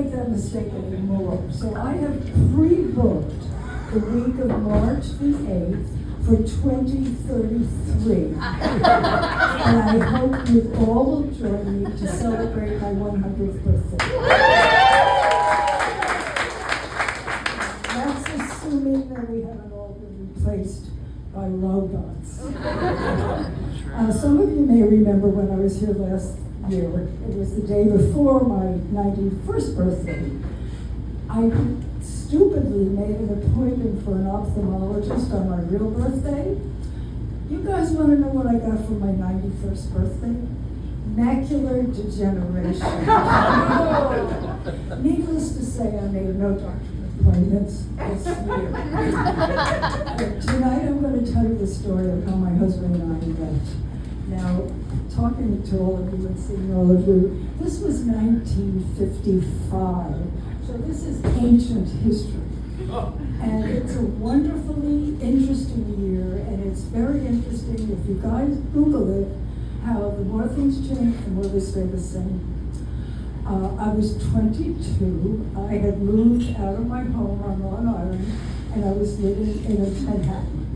make that mistake anymore. So I have pre-booked the week of March the 8th for 2033. And I hope you all will join me to celebrate my 100th birthday. That's assuming that we haven't all been replaced by robots. Some of you may remember when I was here last year, it was the day before my 91st birthday. I stupidly made an appointment for an ophthalmologist on my real birthday. You guys want to know what I got for my 91st birthday? Macular degeneration. Needless to say, I made no doctor's appointments this year. Tonight I'm going to tell you the story of how my husband and I met. Now, talking to all of you and seeing all of you, this was 1955. So this is ancient history. And it's a wonderfully interesting year, and it's very interesting if you guys Google it, how the more things change, the more they stay the same. I was 22. I had moved out of my home on Long Island, and I was living in Manhattan.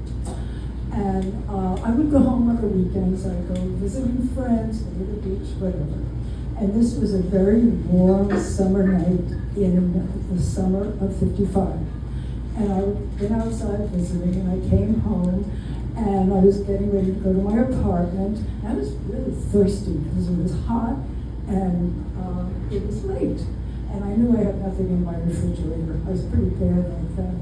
And I would go home on the weekends. I'd go visiting friends, go to the beach, whatever. And this was a very warm summer night in the summer of 55. And I'd been outside visiting, and I came home, and I was getting ready to go to my apartment. And I was really thirsty because it was hot, and it was late. And I knew I had nothing in my refrigerator. I was pretty bad like that.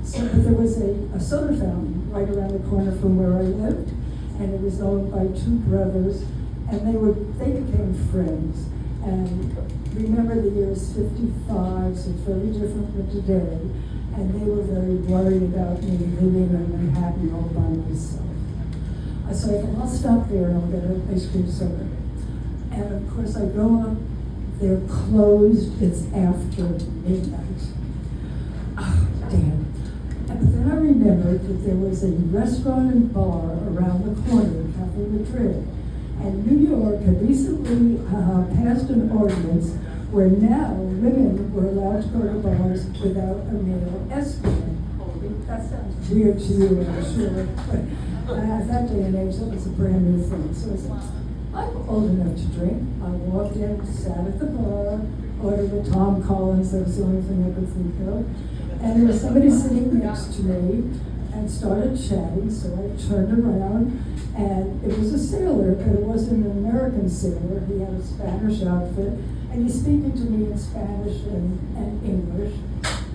So but there was a soda fountain right around the corner from where I lived, and it was owned by two brothers, and they became friends. And remember, the year is 55, so it's very different from today. And they were very worried about me living in Manhattan all by myself. So I thought, I'll stop there and I'll get an ice cream soda. And of course, I go up, they're closed, it's after midnight. Oh, damn. But then I remembered that there was a restaurant and bar around the corner, Cafe Madrid. And New York had recently passed an ordinance where now women were allowed to go to bars without a male escort. That sounds weird to you, I'm sure. But at that day and age, that was a brand new thing. So I said, I'm old enough to drink. I walked in, sat at the bar, ordered a Tom Collins, that was the only thing I could think of. And there was somebody sitting next to me and started chatting, so I turned around, and it was a sailor, but it wasn't an American sailor. He had a Spanish outfit, and he's speaking to me in Spanish and English.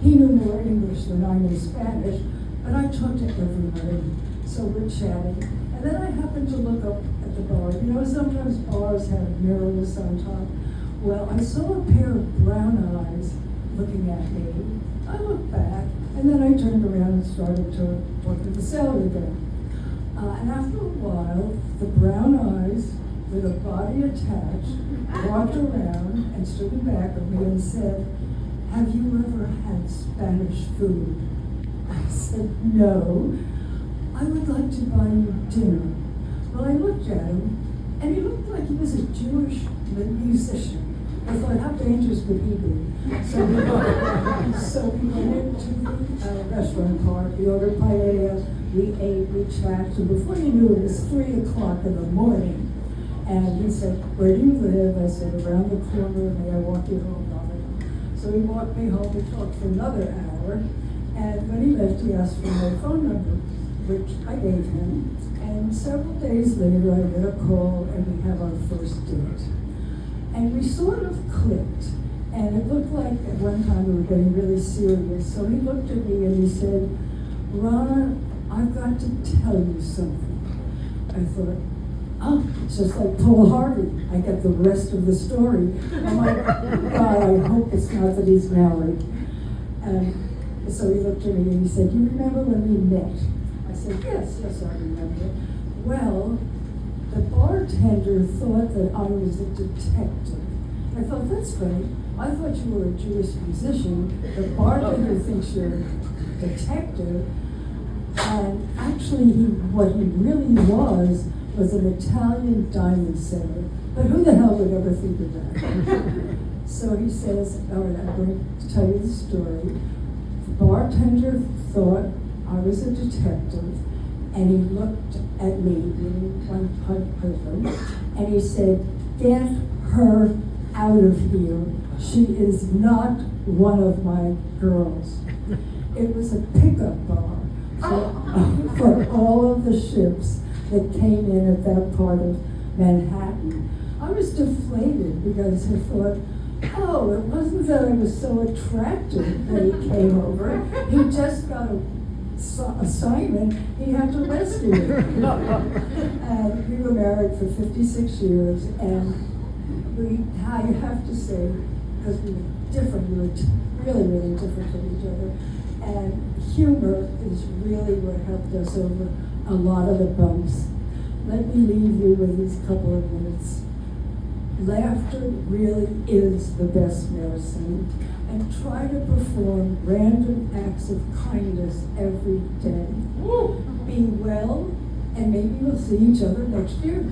He knew more English than I knew Spanish, but I talked to everybody, so we're chatting. And then I happened to look up at the bar. You know, sometimes bars have mirrors on top. Well, I saw a pair of brown eyes looking at me. I looked back, and then I turned around and started to work with the sailor again. And after a while, the brown eyes, with a body attached, walked around and stood in back of me and said, "Have you ever had Spanish food?" I said, "No. I would like to buy you dinner." Well, I looked at him, and he looked like he was a Jewish musician. I thought, how dangerous would he be? So we went into the restaurant part, we ordered paella, we ate, we chatted, and before you knew it was 3 o'clock in the morning. And he said, "Where do you live?" I said, "Around the corner, may I walk you home?" So he walked me home, we talked for another hour, and when he left, he asked for my phone number, which I gave him. And several days later, I get a call, and we have our first date. And we sort of clicked, and it looked like at one time we were getting really serious. So he looked at me and he said, "Rhana, I've got to tell you something." I thought, oh, it's just like Paul Harvey. I get the rest of the story. I'm like, God, I hope it's not that he's married. And so he looked at me and he said, "You remember when we met?" I said, yes, I remember. Well, the bartender thought that I was a detective. I thought, that's funny. I thought you were a Jewish musician. The bartender thinks you're a detective. And actually, what he really was an Italian diamond setter. But who the hell would ever think of that? So he says, all right, I'm going to tell you the story. The bartender thought I was a detective, and he looked at me, meaning one husband, and he said, get her out of here. She is not one of my girls. It was a pickup bar for all of the ships that came in at that part of Manhattan. I was deflated because I thought, oh, it wasn't that I was so attractive that he came over. He just got a assignment, he had to rescue me. And we were married for 56 years, and I have to say, because we were different, we were really, really different from each other, and humor is really what helped us over a lot of the bumps. Let me leave you with these couple of minutes. Laughter really is the best medicine, and try to perform random acts of kindness every day. Be well, and maybe we'll see each other next year.